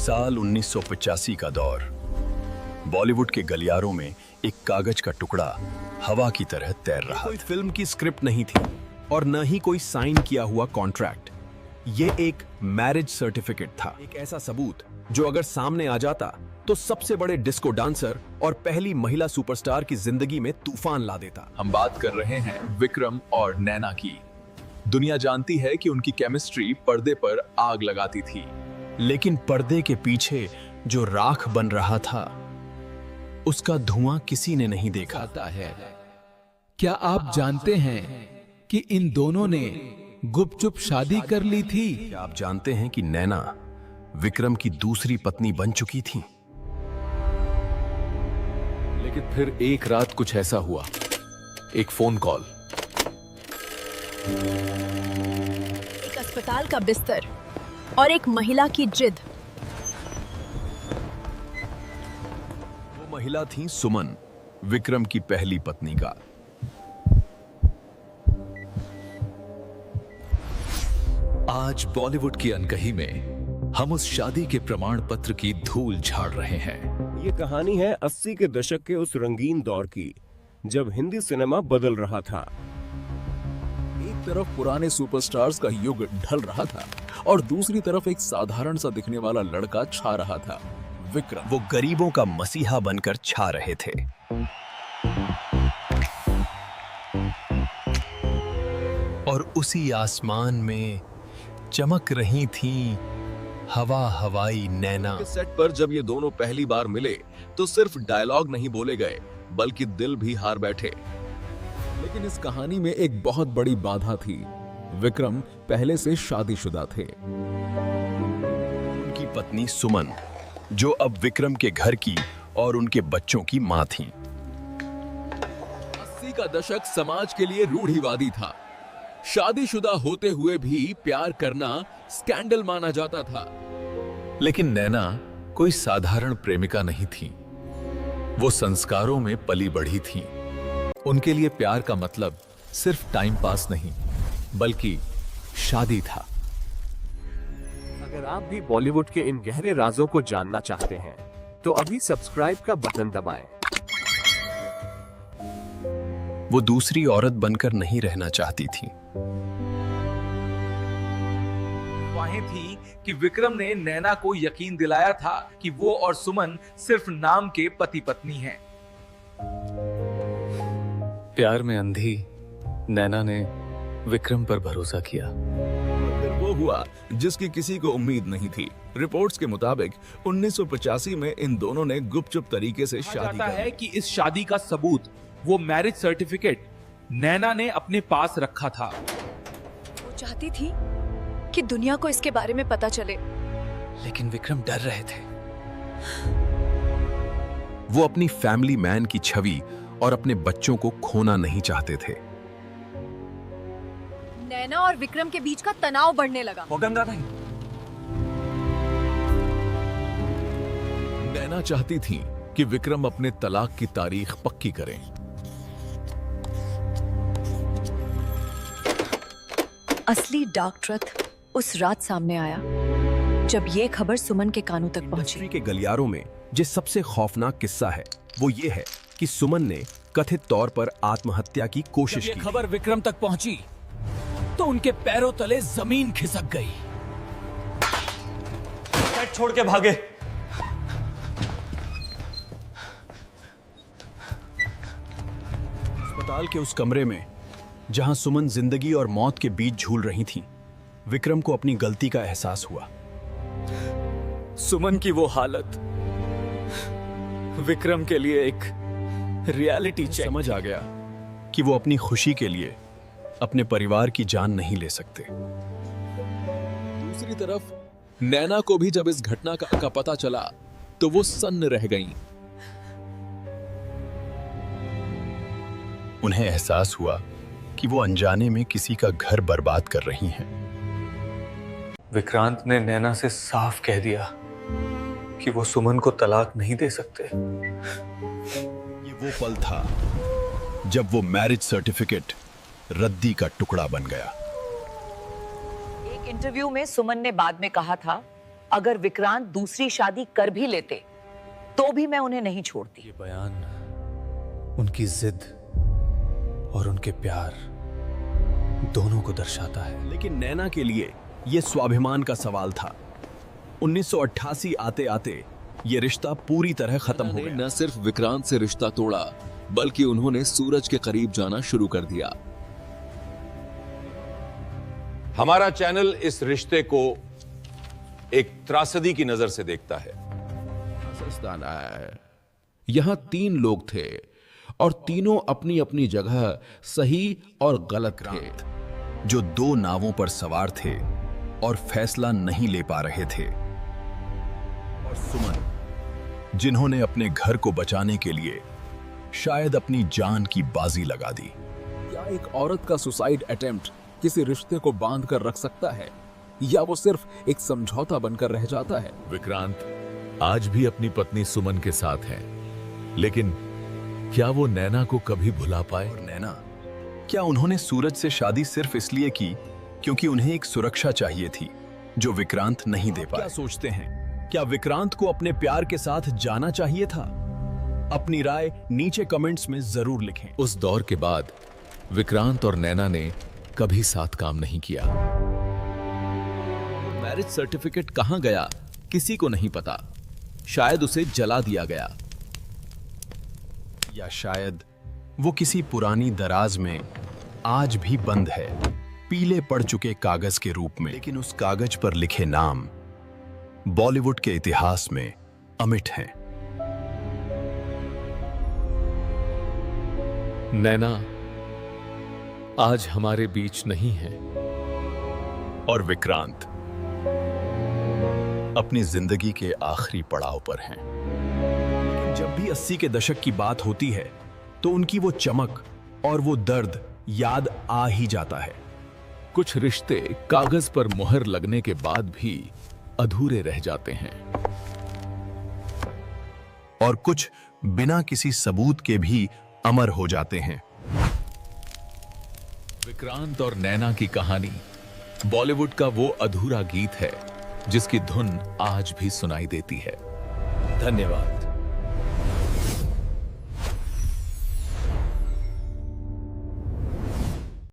साल 1985 का दौर। बॉलीवुड के गलियारों में एक कागज का टुकड़ा हवा की तरह तैर रहा। कोई फिल्म की स्क्रिप्ट नहीं थी और न ही कोई साइन किया हुआ कॉन्ट्रैक्ट। ये एक मैरिज सर्टिफिकेट था, एक ऐसा सबूत जो अगर सामने आ जाता तो सबसे बड़े डिस्को डांसर और पहली महिला सुपरस्टार की जिंदगी में तूफान ला देता। हम बात कर रहे हैं विक्रम और नैना की। दुनिया जानती है कि उनकी केमिस्ट्री पर्दे पर आग लगाती थी, लेकिन पर्दे के पीछे जो राख बन रहा था उसका धुआं किसी ने नहीं देखा। क्या आप जानते हैं कि इन दोनों ने गुपचुप शादी कर ली थी? क्या आप जानते हैं कि नैना विक्रम की दूसरी पत्नी बन चुकी थी? लेकिन फिर एक रात कुछ ऐसा हुआ, एक फोन कॉल। एक अस्पताल का बिस्तर और एक महिला की जिद। वो महिला थी सुमन, विक्रम की पहली पत्नी का। आज बॉलीवुड की अनकही में हम उस शादी के प्रमाण पत्र की धूल झाड़ रहे हैं। ये कहानी है 80 के दशक के उस रंगीन दौर की, जब हिंदी सिनेमा बदल रहा था। एक तरफ पुराने सुपरस्टार्स का युग ढल रहा था और दूसरी तरफ एक साधारण सा दिखने वाला लड़का छा रहा था, विक्रम। वो गरीबों का मसीहा बनकर छा रहे थे। और उसी आसमान में चमक रही थी हवाई नैना। सेट पर जब ये दोनों पहली बार मिले तो सिर्फ डायलॉग नहीं बोले गए, बल्कि दिल भी हार बैठे। लेकिन इस कहानी में एक बहुत बड़ी बाधा थी। विक्रम पहले से शादीशुदा थे। उनकी पत्नी सुमन, जो अब विक्रम के घर की और उनके बच्चों की मां थी। 80 का दशक समाज के लिए रूढ़िवादी था। शादीशुदा होते हुए भी प्यार करना स्कैंडल माना जाता था। लेकिन नैना कोई साधारण प्रेमिका नहीं थी। वो संस्कारों में पली बढ़ी थी। उनके लिए प्यार का मतलब सिर्फ टाइम पास नहीं, बल्कि शादी था। अगर आप भी बॉलीवुड के इन गहरे राजों को जानना चाहते हैं तो अभी सब्सक्राइब का बटन दबाएं। वो दूसरी औरत बनकर नहीं रहना चाहती थी। अफवाहें थी कि विक्रम ने नैना को यकीन दिलाया था कि वो और सुमन सिर्फ नाम के पति पत्नी हैं। प्यार में अंधी नैना ने विक्रम पर भरोसा किया। फिर वो हुआ जिसकी किसी को उम्मीद नहीं थी। रिपोर्ट्स के मुताबिक 1985 में इन दोनों ने गुपचुप तरीके से शादी कहा कर है ली। कि इस शादी का सबूत, वो मैरिज सर्टिफिकेट, नैना ने अपने पास रखा था। वो चाहती थी कि दुनिया को इसके बारे में पता चले, लेकिन विक्रम डर रहे थे। वो अपनी फैमिली मैन की छवि और अपने बच्चों को खोना नहीं चाहते थे। नैना और विक्रम के बीच का तनाव बढ़ने लगा। नैना चाहती थी कि विक्रम अपने तलाक की तारीख पक्की करें। असली डार्क ट्रुथ उस रात सामने आया जब ये खबर सुमन के कानों तक पहुंची। इंडस्ट्री के गलियारों में जो सबसे खौफनाक किस्सा है वो ये है कि सुमन ने कथित तौर पर आत्महत्या की कोशिश जब की। ये खबर विक्रम तक पहुंची तो उनके पैरों तले जमीन खिसक गई। सेट छोड़ के भागे। अस्पताल के उस कमरे में जहां सुमन जिंदगी और मौत के बीच झूल रही थी, विक्रम को अपनी गलती का एहसास हुआ। सुमन की वो हालत विक्रम के लिए एक रियलिटी चेक। समझ आ गया कि वो अपनी खुशी के लिए अपने परिवार की जान नहीं ले सकते। दूसरी तरफ नैना को भी जब इस घटना का पता चला तो वो सन्न रह गईं। उन्हें एहसास हुआ कि वो अनजाने में किसी का घर बर्बाद कर रही हैं। विक्रांत ने नैना से साफ कह दिया कि वो सुमन को तलाक नहीं दे सकते। ये वो पल था जब वो मैरिज सर्टिफिकेट रद्दी का टुकड़ा बन गया। एक इंटरव्यू में सुमन ने बाद में कहा था अगर विक्रांत दूसरी शादी कर भी लेते तो भी मैं उन्हें नहीं छोड़ती। ये बयान उनकी जिद और उनके प्यार दोनों को दर्शाता है। लेकिन नैना के लिए यह स्वाभिमान का सवाल था। 1988 आते आते ये रिश्ता पूरी तरह खत्म हो गया। न सिर्फ विक्रांत से रिश्ता तोड़ा, बल्कि उन्होंने सूरज के करीब जाना शुरू कर दिया। हमारा चैनल इस रिश्ते को एक त्रासदी की नजर से देखता है। यहां 3 लोग थे और तीनों अपनी अपनी जगह सही और गलत थे। जो 2 नावों पर सवार थे और फैसला नहीं ले पा रहे थे, और सुमन जिन्होंने अपने घर को बचाने के लिए शायद अपनी जान की बाजी लगा दी। या एक औरत का सुसाइड अटेम्प्ट किसी रिश्ते को बांध कर रख सकता है, या वो सिर्फ एक समझौता बनकर रह जाता है। विक्रांत आज भी अपनी पत्नी सुमन के साथ है, लेकिन क्या वो नैना को कभी भुला पाए? और नैना, क्या उन्होंने सूरज से शादी सिर्फ इसलिए की क्योंकि उन्हें एक सुरक्षा चाहिए थी जो विक्रांत नहीं दे पाए? क्या सोचते हैं? क्या विक्रांत को अपने प्यार के साथ जाना चाहिए था? अपनी राय नीचे कमेंट्स में जरूर लिखें। उस दौर के बाद विक्रांत और नैना ने कभी साथ काम नहीं किया। मैरिज सर्टिफिकेट कहां गया किसी को नहीं पता। शायद उसे जला दिया गया, या शायद वो किसी पुरानी दराज में आज भी बंद है, पीले पड़ चुके कागज के रूप में। लेकिन उस कागज पर लिखे नाम बॉलीवुड के इतिहास में अमिट हैं। नैना आज हमारे बीच नहीं है, और विक्रांत अपनी जिंदगी के आखिरी पड़ाव पर हैं। लेकिन जब भी 80 के दशक की बात होती है तो उनकी वो चमक और वो दर्द याद आ ही जाता है। कुछ रिश्ते कागज पर मुहर लगने के बाद भी अधूरे रह जाते हैं, और कुछ बिना किसी सबूत के भी अमर हो जाते हैं। विक्रांत और नैना की कहानी बॉलीवुड का वो अधूरा गीत है जिसकी धुन आज भी सुनाई देती है। धन्यवाद।